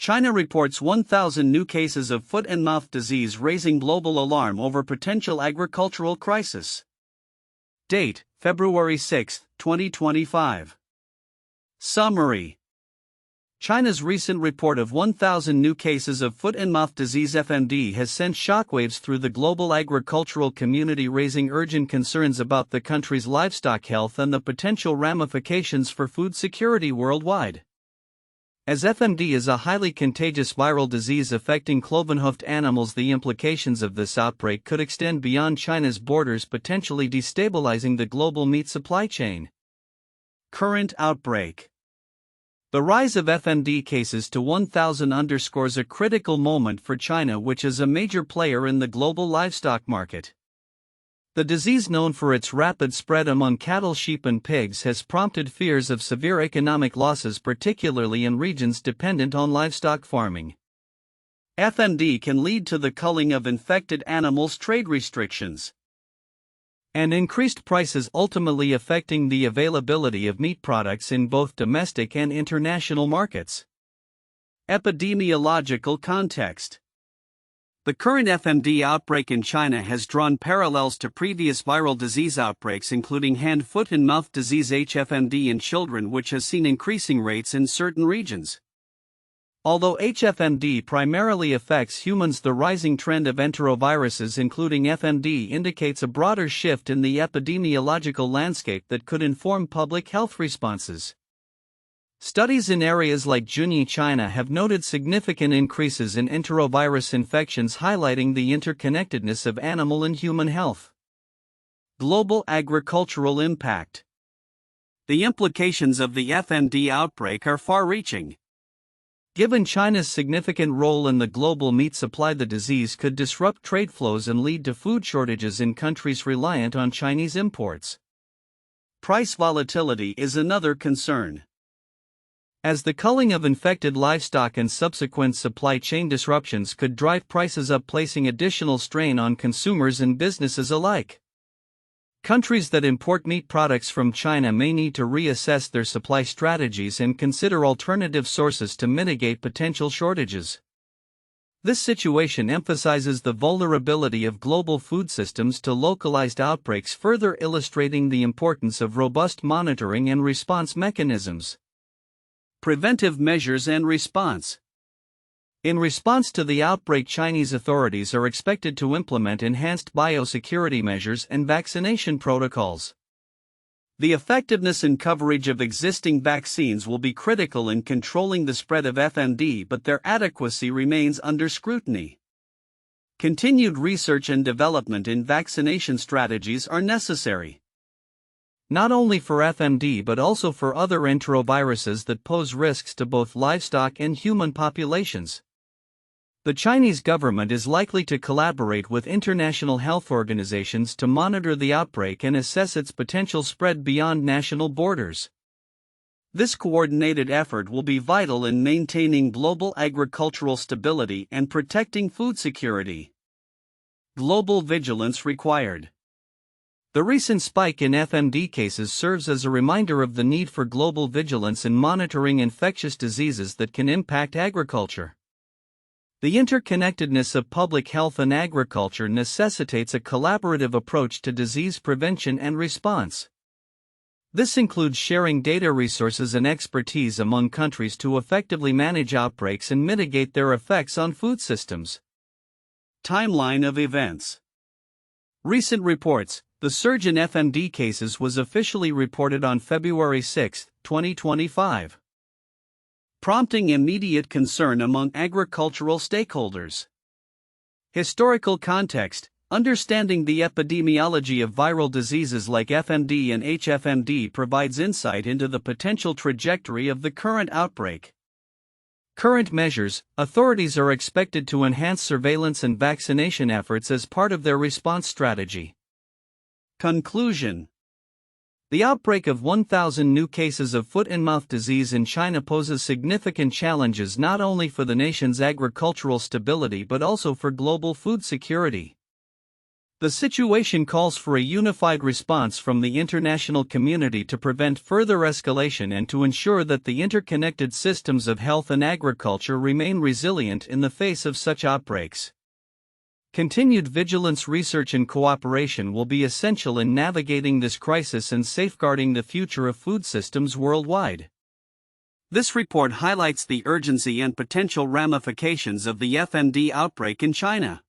China reports 1,000 new cases of foot and mouth disease, raising global alarm over potential agricultural crisis. Date: February 6, 2025. Summary: China's recent report of 1,000 new cases of foot and mouth disease (FMD) has sent shockwaves through the global agricultural community, raising urgent concerns about the country's livestock health and the potential ramifications for food security worldwide. As FMD is a highly contagious viral disease affecting cloven-hoofed animals, the implications of this outbreak could extend beyond China's borders, potentially destabilizing the global meat supply chain. Current outbreak. The rise of FMD cases to 1,000 underscores a critical moment for China, which is a major player in the global livestock market. The disease, known for its rapid spread among cattle, sheep, and pigs, has prompted fears of severe economic losses, particularly in regions dependent on livestock farming. FMD can lead to the culling of infected animals, trade restrictions, and increased prices, ultimately affecting the availability of meat products in both domestic and international markets. Epidemiological context. The current FMD outbreak in China has drawn parallels to previous viral disease outbreaks, including hand, foot, and mouth disease (HFMD) in children, which has seen increasing rates in certain regions. Although HFMD primarily affects humans, the rising trend of enteroviruses, including FMD, indicates a broader shift in the epidemiological landscape that could inform public health responses. Studies in areas like Junyi, China, have noted significant increases in enterovirus infections, highlighting the interconnectedness of animal and human health. Global agricultural impact. The implications of the FMD outbreak are far-reaching. Given China's significant role in the global meat supply, the disease could disrupt trade flows and lead to food shortages in countries reliant on Chinese imports. Price volatility is another concern, as the culling of infected livestock and subsequent supply chain disruptions could drive prices up, placing additional strain on consumers and businesses alike. Countries that import meat products from China may need to reassess their supply strategies and consider alternative sources to mitigate potential shortages. This situation emphasizes the vulnerability of global food systems to localized outbreaks, further illustrating the importance of robust monitoring and response mechanisms. Preventive measures and response. In response to the outbreak, Chinese authorities are expected to implement enhanced biosecurity measures and vaccination protocols. The effectiveness and coverage of existing vaccines will be critical in controlling the spread of FMD, but their adequacy remains under scrutiny. Continued research and development in vaccination strategies are necessary, not only for FMD but also for other enteroviruses that pose risks to both livestock and human populations. The Chinese government is likely to collaborate with international health organizations to monitor the outbreak and assess its potential spread beyond national borders. This coordinated effort will be vital in maintaining global agricultural stability and protecting food security. Global vigilance required. The recent spike in FMD cases serves as a reminder of the need for global vigilance in monitoring infectious diseases that can impact agriculture. The interconnectedness of public health and agriculture necessitates a collaborative approach to disease prevention and response. This includes sharing data, resources, and expertise among countries to effectively manage outbreaks and mitigate their effects on food systems. Timeline of events. Recent reports. The surge in FMD cases was officially reported on February 6, 2025. Prompting immediate concern among agricultural stakeholders. Historical context. Understanding the epidemiology of viral diseases like FMD and HFMD provides insight into the potential trajectory of the current outbreak. Current measures. Authorities are expected to enhance surveillance and vaccination efforts as part of their response strategy. Conclusion. The outbreak of 1,000 new cases of foot and mouth disease in China poses significant challenges not only for the nation's agricultural stability but also for global food security. The situation calls for a unified response from the international community to prevent further escalation and to ensure that the interconnected systems of health and agriculture remain resilient in the face of such outbreaks. Continued vigilance, research, and cooperation will be essential in navigating this crisis and safeguarding the future of food systems worldwide. This report highlights the urgency and potential ramifications of the HFMD outbreak in China,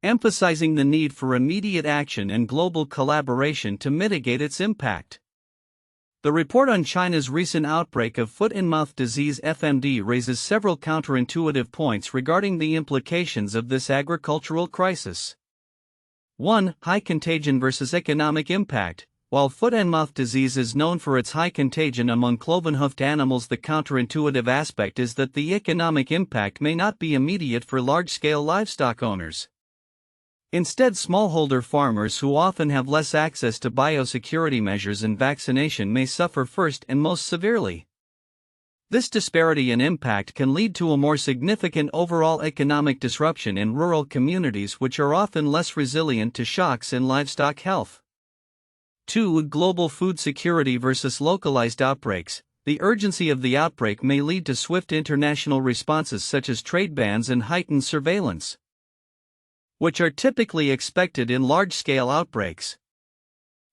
emphasizing the need for immediate action and global collaboration to mitigate its impact. The report on China's recent outbreak of foot-and-mouth disease (HFMD) raises several counterintuitive points regarding the implications of this agricultural crisis. 1. High contagion versus economic impact. While foot-and-mouth disease is known for its high contagion among cloven-hoofed animals, the counterintuitive aspect is that the economic impact may not be immediate for large-scale livestock owners. Instead, smallholder farmers who often have less access to biosecurity measures and vaccination may suffer first and most severely. This disparity in impact can lead to a more significant overall economic disruption in rural communities, which are often less resilient to shocks in livestock health. 2. Global food security versus localized outbreaks. The urgency of the outbreak may lead to swift international responses such as trade bans and heightened surveillance, which are typically expected in large-scale outbreaks.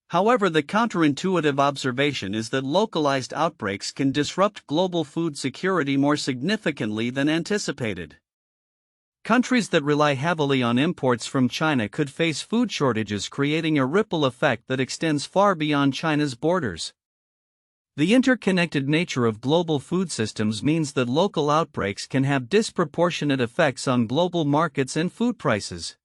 However, the counterintuitive observation is that localized outbreaks can disrupt global food security more significantly than anticipated. Countries that rely heavily on imports from China could face food shortages, creating a ripple effect that extends far beyond China's borders. The interconnected nature of global food systems means that local outbreaks can have disproportionate effects on global markets and food prices.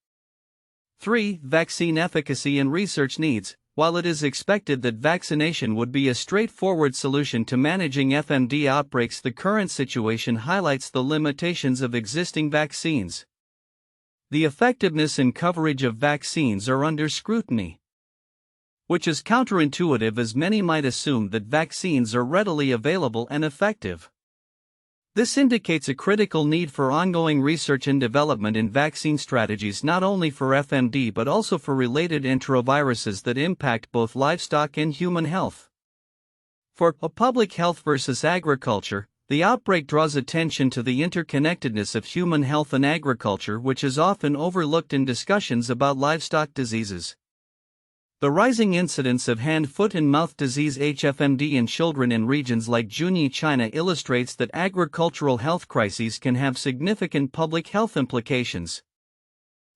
3. Vaccine efficacy and research needs. While it is expected that vaccination would be a straightforward solution to managing HFMD outbreaks, the current situation highlights the limitations of existing vaccines. The effectiveness and coverage of vaccines are under scrutiny, which is counterintuitive, as many might assume that vaccines are readily available and effective. This indicates a critical need for ongoing research and development in vaccine strategies, not only for HFMD but also for related enteroviruses that impact both livestock and human health. For public health versus agriculture, the outbreak draws attention to the interconnectedness of human health and agriculture, which is often overlooked in discussions about livestock diseases. The rising incidence of hand, foot, and mouth disease (HFMD) in children in regions like Zhejiang, China, illustrates that agricultural health crises can have significant public health implications.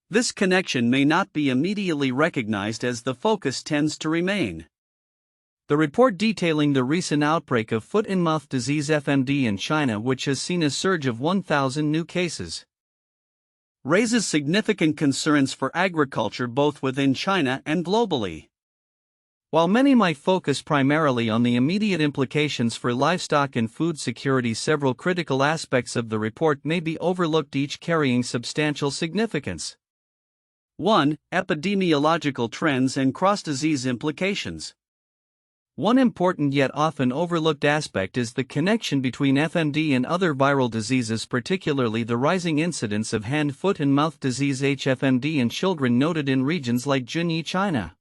This connection may not be immediately recognized, as the focus tends to remain. The report detailing the recent outbreak of foot-and-mouth disease (HFMD) in China, which has seen a surge of 1,000 new cases, raises significant concerns for agriculture both within China and globally. While many might focus primarily on the immediate implications for livestock and food security, several critical aspects of the report may be overlooked, each carrying substantial significance. 1. Epidemiological trends and cross-disease implications. One important yet often overlooked aspect is the connection between HFMD and other viral diseases, particularly the rising incidence of hand, foot, and mouth disease (HFMD) in children noted in regions like Zhejiang, China.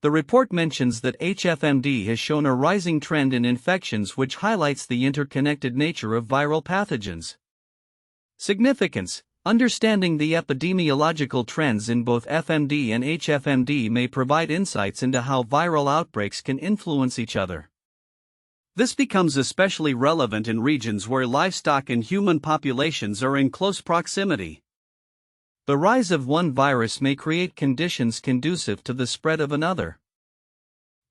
The report mentions that HFMD has shown a rising trend in infections, which highlights the interconnected nature of viral pathogens. Significance. Understanding the epidemiological trends in both HFMD and HFMD may provide insights into how viral outbreaks can influence each other. This becomes especially relevant in regions where livestock and human populations are in close proximity. The rise of one virus may create conditions conducive to the spread of another,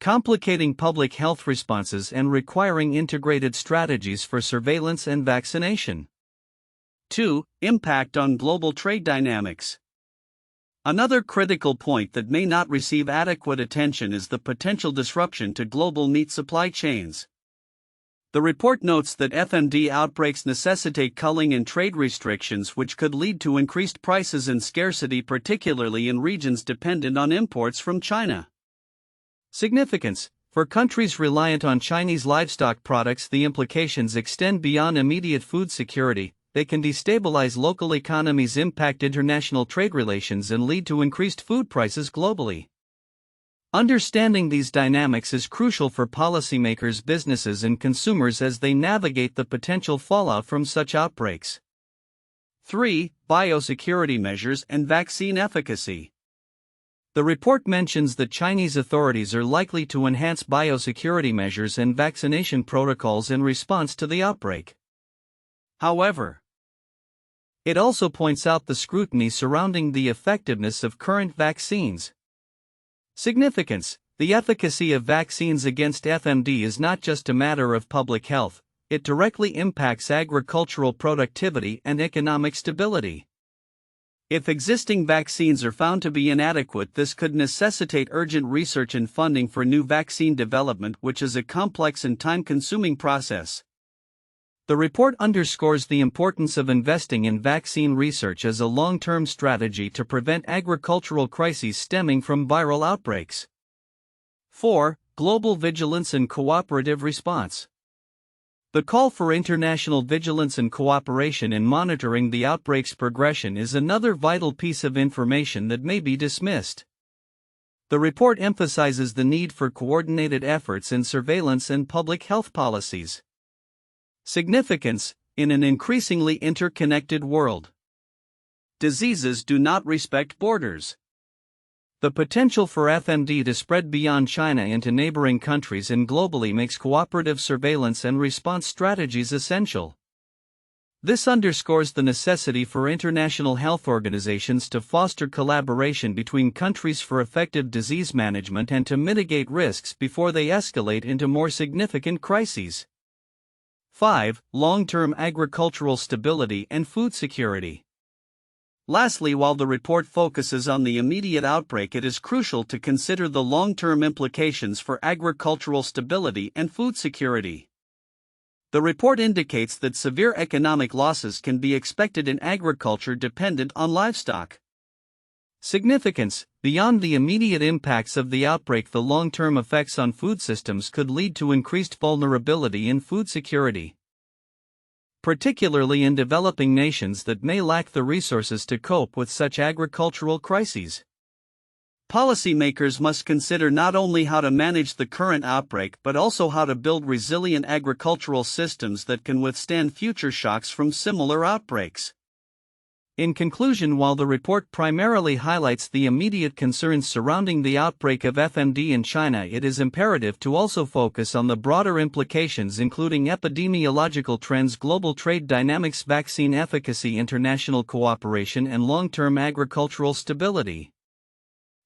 complicating public health responses and requiring integrated strategies for surveillance and vaccination. 2. Impact on global trade dynamics. Another critical point that may not receive adequate attention is the potential disruption to global meat supply chains. The report notes that HFMD outbreaks necessitate culling and trade restrictions, which could lead to increased prices and scarcity, particularly in regions dependent on imports from China. Significance. For countries reliant on Chinese livestock products, the implications extend beyond immediate food security. they can destabilize local economies, impact international trade relations, and lead to increased food prices globally. Understanding these dynamics is crucial for policymakers, businesses, and consumers as they navigate the potential fallout from such outbreaks. 3. Biosecurity measures and vaccine efficacy. The report mentions that Chinese authorities are likely to enhance biosecurity measures and vaccination protocols in response to the outbreak. However, it also points out the scrutiny surrounding the effectiveness of current vaccines. Significance: the efficacy of vaccines against FMD is not just a matter of public health, it directly impacts agricultural productivity and economic stability. If existing vaccines are found to be inadequate, this could necessitate urgent research and funding for new vaccine development, which is a complex and time-consuming process. The report underscores the importance of investing in vaccine research as a long-term strategy to prevent agricultural crises stemming from viral outbreaks. 4. Global vigilance and cooperative response. The call for international vigilance and cooperation in monitoring the outbreak's progression is another vital piece of information that may be dismissed. The report emphasizes the need for coordinated efforts in surveillance and public health policies. Significance: in an increasingly interconnected world, diseases do not respect borders. The potential for FMD to spread beyond China into neighboring countries and globally makes cooperative surveillance and response strategies essential. This underscores the necessity for international health organizations to foster collaboration between countries for effective disease management and to mitigate risks before they escalate into more significant crises. 5. Long-term agricultural stability and food security. Lastly, while the report focuses on the immediate outbreak, it is crucial to consider the long-term implications for agricultural stability and food security. The report indicates that severe economic losses can be expected in agriculture dependent on livestock. Significance: beyond the immediate impacts of the outbreak, the long-term effects on food systems could lead to increased vulnerability in food security, particularly in developing nations that may lack the resources to cope with such agricultural crises. Policymakers must consider not only how to manage the current outbreak but also how to build resilient agricultural systems that can withstand future shocks from similar outbreaks. In conclusion, while the report primarily highlights the immediate concerns surrounding the outbreak of FMD in China, it is imperative to also focus on the broader implications, including epidemiological trends, global trade dynamics, vaccine efficacy, international cooperation, and long-term agricultural stability.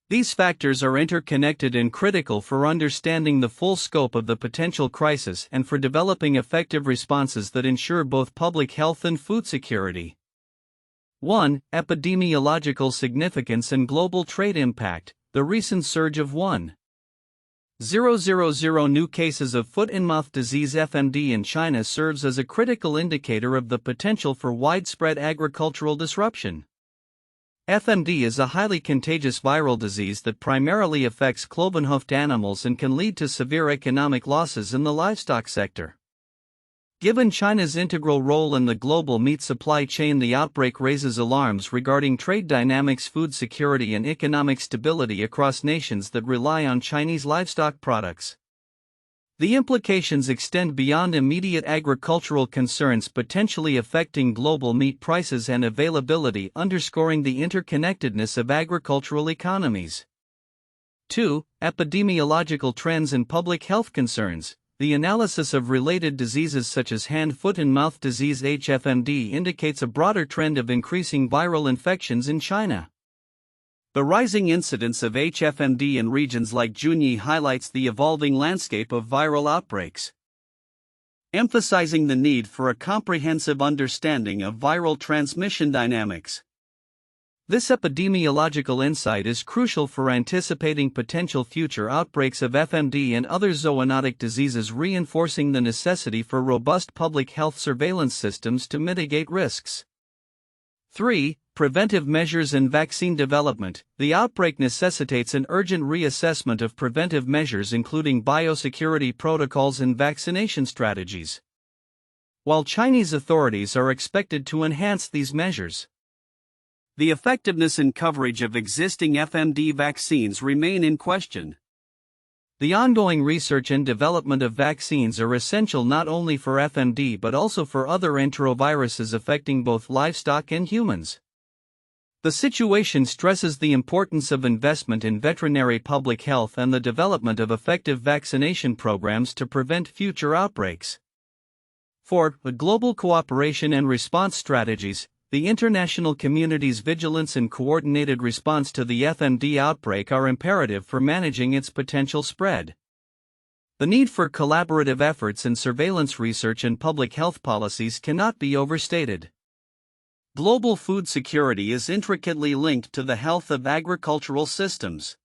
These factors are interconnected and critical for understanding the full scope of the potential crisis and for developing effective responses that ensure both public health and food security. 1. Epidemiological significance and global trade impact. The recent surge of 1,000 new cases of foot-and-mouth disease (FMD) in China serves as a critical indicator of the potential for widespread agricultural disruption. FMD is a highly contagious viral disease that primarily affects cloven-hoofed animals and can lead to severe economic losses in the livestock sector. Given China's integral role in the global meat supply chain, the outbreak raises alarms regarding trade dynamics, food security, and economic stability across nations that rely on Chinese livestock products. The implications extend beyond immediate agricultural concerns, potentially affecting global meat prices and availability, underscoring the interconnectedness of agricultural economies. 2. Epidemiological trends and public health concerns. The analysis of related diseases such as hand, foot, and mouth disease (HFMD) indicates a broader trend of increasing viral infections in China. The rising incidence of HFMD in regions like Junyi highlights the evolving landscape of viral outbreaks, emphasizing the need for a comprehensive understanding of viral transmission dynamics. This epidemiological insight is crucial for anticipating potential future outbreaks of FMD and other zoonotic diseases, reinforcing the necessity for robust public health surveillance systems to mitigate risks. 3. Preventive measures and vaccine development. The outbreak necessitates an urgent reassessment of preventive measures, including biosecurity protocols and vaccination strategies. while Chinese authorities are expected to enhance these measures. The effectiveness and coverage of existing FMD vaccines remain in question. The ongoing research and development of vaccines are essential not only for FMD but also for other enteroviruses affecting both livestock and humans. The situation stresses the importance of investment in veterinary public health and the development of effective vaccination programs to prevent future outbreaks. 4. The global cooperation and response strategies. The international community's vigilance and coordinated response to the FMD outbreak are imperative for managing its potential spread. The need for collaborative efforts in surveillance research and public health policies cannot be overstated. Global food security is intricately linked to the health of agricultural systems,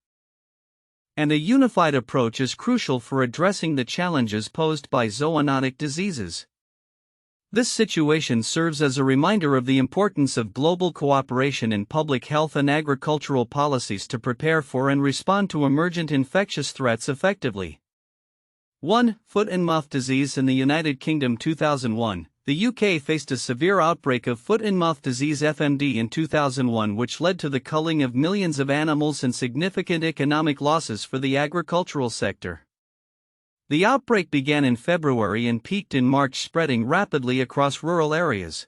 and a unified approach is crucial for addressing the challenges posed by zoonotic diseases. This situation serves as a reminder of the importance of global cooperation in public health and agricultural policies to prepare for and respond to emergent infectious threats effectively. 1. Foot and mouth disease in the United Kingdom 2001. The UK faced a severe outbreak of foot and mouth disease (FMD) in 2001, which led to the culling of millions of animals and significant economic losses for the agricultural sector. The outbreak began in February and peaked in March, spreading rapidly across rural areas.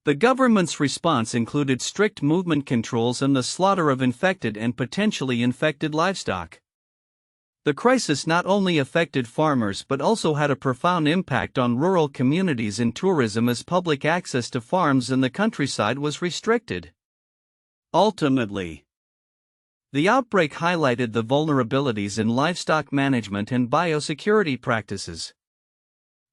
The government's response included strict movement controls and the slaughter of infected and potentially infected livestock. The crisis not only affected farmers but also had a profound impact on rural communities and tourism, as public access to farms in the countryside was restricted. Ultimately, the outbreak highlighted the vulnerabilities in livestock management and biosecurity practices.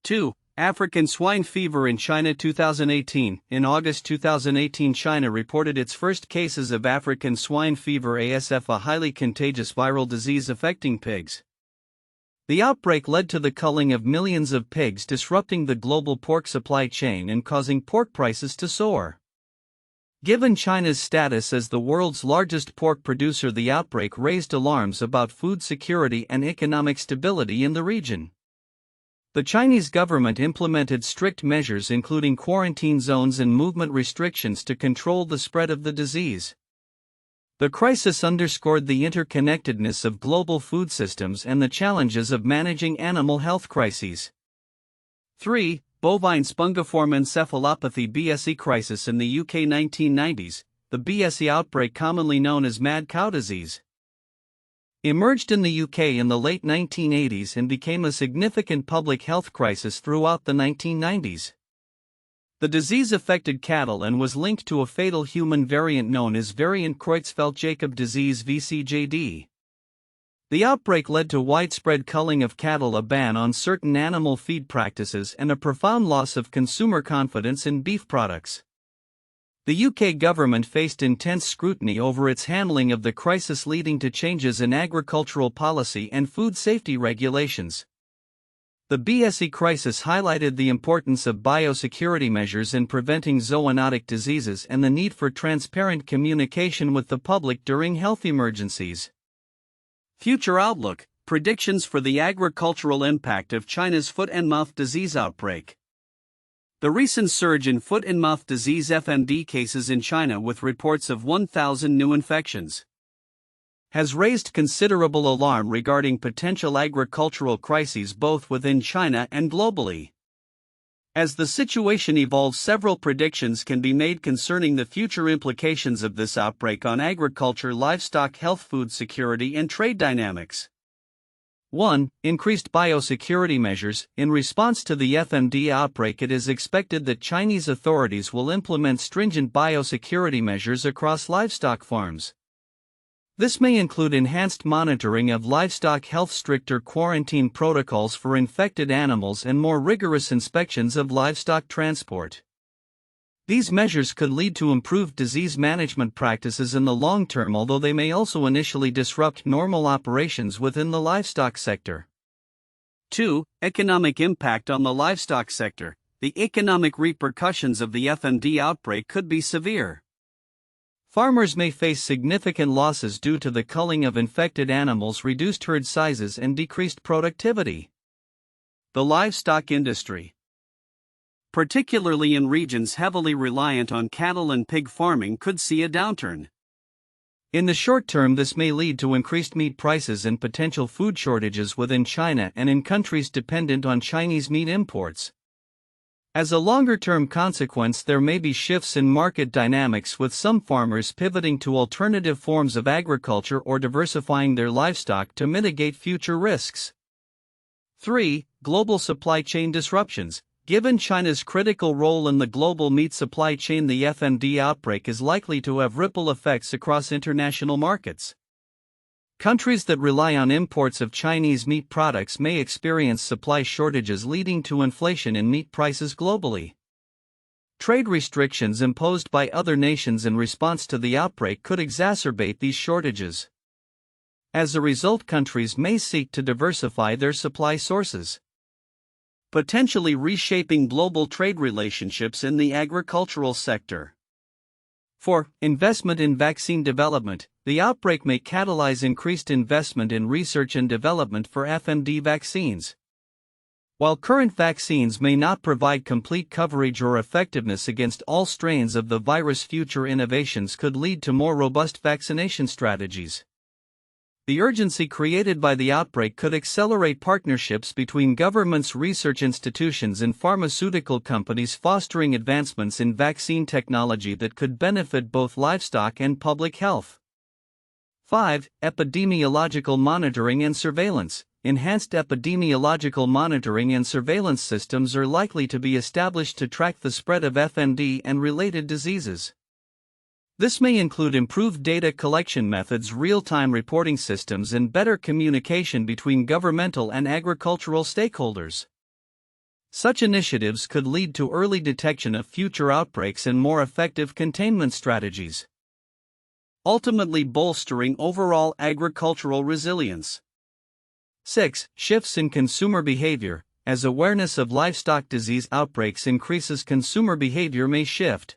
2. African swine fever in China 2018. In August 2018, China reported its first cases of African swine fever (ASF), a highly contagious viral disease affecting pigs. The outbreak led to the culling of millions of pigs, disrupting the global pork supply chain and causing pork prices to soar. Given China's status as the world's largest pork producer, the outbreak raised alarms about food security and economic stability in the region. The Chinese government implemented strict measures, including quarantine zones and movement restrictions, to control the spread of the disease. The crisis underscored the interconnectedness of global food systems and the challenges of managing animal health crises. 3. Bovine spongiform encephalopathy (BSE) crisis in the UK 1990s. The BSE outbreak, commonly known as mad cow disease, emerged in the UK in the late 1980s and became a significant public health crisis throughout the 1990s. The disease affected cattle and was linked to a fatal human variant known as variant Creutzfeldt-Jakob disease (VCJD). The outbreak led to widespread culling of cattle, a ban on certain animal feed practices, and a profound loss of consumer confidence in beef products. The UK government faced intense scrutiny over its handling of the crisis, leading to changes in agricultural policy and food safety regulations. The BSE crisis highlighted the importance of biosecurity measures in preventing zoonotic diseases and the need for transparent communication with the public during health emergencies. Future outlook: predictions for the agricultural impact of China's foot and mouth disease outbreak. The recent surge in foot and mouth disease (FMD) cases in China, with reports of 1,000 new infections, has raised considerable alarm regarding potential agricultural crises both within China and globally. As the situation evolves, several predictions can be made concerning the future implications of this outbreak on agriculture, livestock health, food security, and trade dynamics. 1. Increased biosecurity measures. In response to the FMD outbreak, it is expected that Chinese authorities will implement stringent biosecurity measures across livestock farms. This may include enhanced monitoring of livestock health, stricter quarantine protocols for infected animals, and more rigorous inspections of livestock transport. These measures could lead to improved disease management practices in the long term, although they may also initially disrupt normal operations within the livestock sector. 2. Economic impact on the livestock sector. The economic repercussions of the FMD outbreak could be severe. Farmers may face significant losses due to the culling of infected animals, reduced herd sizes, and decreased productivity. The livestock industry. particularly in regions heavily reliant on cattle and pig farming, could see a downturn. In the short term, this may lead to increased meat prices and potential food shortages within China and in countries dependent on Chinese meat imports. As a longer-term consequence, there may be shifts in market dynamics, with some farmers pivoting to alternative forms of agriculture or diversifying their livestock to mitigate future risks. 3. Global supply chain disruptions. Given China's critical role in the global meat supply chain, the HFMD outbreak is likely to have ripple effects across international markets. Countries that rely on imports of Chinese meat products may experience supply shortages, leading to inflation in meat prices globally. Trade restrictions imposed by other nations in response to the outbreak could exacerbate these shortages. As a result, countries may seek to diversify their supply sources, potentially reshaping global trade relationships in the agricultural sector. 4. Investment in vaccine development. The outbreak may catalyze increased investment in research and development for HFMD vaccines. While current vaccines may not provide complete coverage or effectiveness against all strains of the virus, future innovations could lead to more robust vaccination strategies. The urgency created by the outbreak could accelerate partnerships between governments, research institutions, and pharmaceutical companies, fostering advancements in vaccine technology that could benefit both livestock and public health. 5. Epidemiological monitoring and surveillance. Enhanced epidemiological monitoring and surveillance systems are likely to be established to track the spread of HFMD and related diseases. This may include improved data collection methods, real-time reporting systems, and better communication between governmental and agricultural stakeholders. Such initiatives could lead to early detection of future outbreaks and more effective containment strategies, ultimately bolstering overall agricultural resilience. 6. Shifts in consumer behavior. As awareness of livestock disease outbreaks increases, consumer behavior may shift.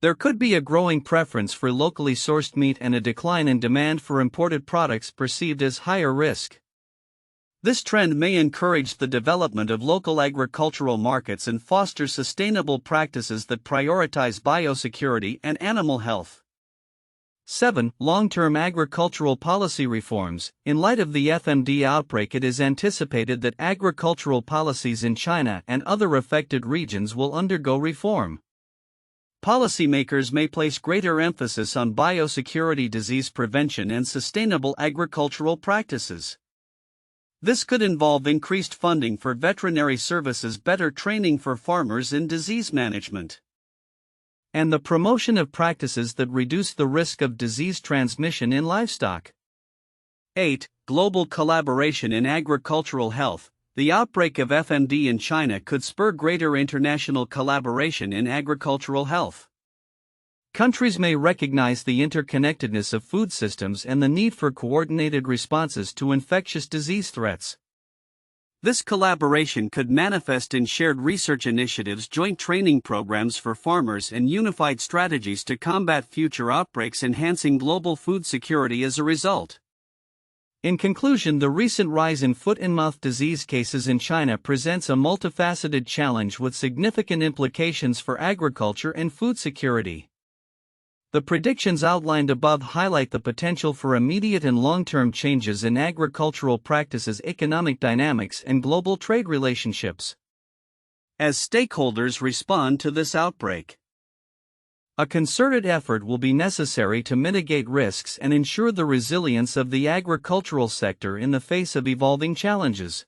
There could be a growing preference for locally sourced meat and a decline in demand for imported products perceived as higher risk. This trend may encourage the development of local agricultural markets and foster sustainable practices that prioritize biosecurity and animal health. 7. Long-term agricultural policy reforms. In light of the HFMD outbreak, it is anticipated that agricultural policies in China and other affected regions will undergo reform. Policymakers may place greater emphasis on biosecurity, disease prevention, and sustainable agricultural practices. This could involve increased funding for veterinary services, better training for farmers in disease management, and the promotion of practices that reduce the risk of disease transmission in livestock. 8. Global collaboration in agricultural health. The outbreak of HFMD in China could spur greater international collaboration in agricultural health. Countries may recognize the interconnectedness of food systems and the need for coordinated responses to infectious disease threats. This collaboration could manifest in shared research initiatives, joint training programs for farmers, and unified strategies to combat future outbreaks, enhancing global food security as a result. In conclusion, the recent rise in foot-and-mouth disease cases in China presents a multifaceted challenge with significant implications for agriculture and food security. The predictions outlined above highlight the potential for immediate and long-term changes in agricultural practices, economic dynamics, and global trade relationships. As stakeholders respond to this outbreak, a concerted effort will be necessary to mitigate risks and ensure the resilience of the agricultural sector in the face of evolving challenges.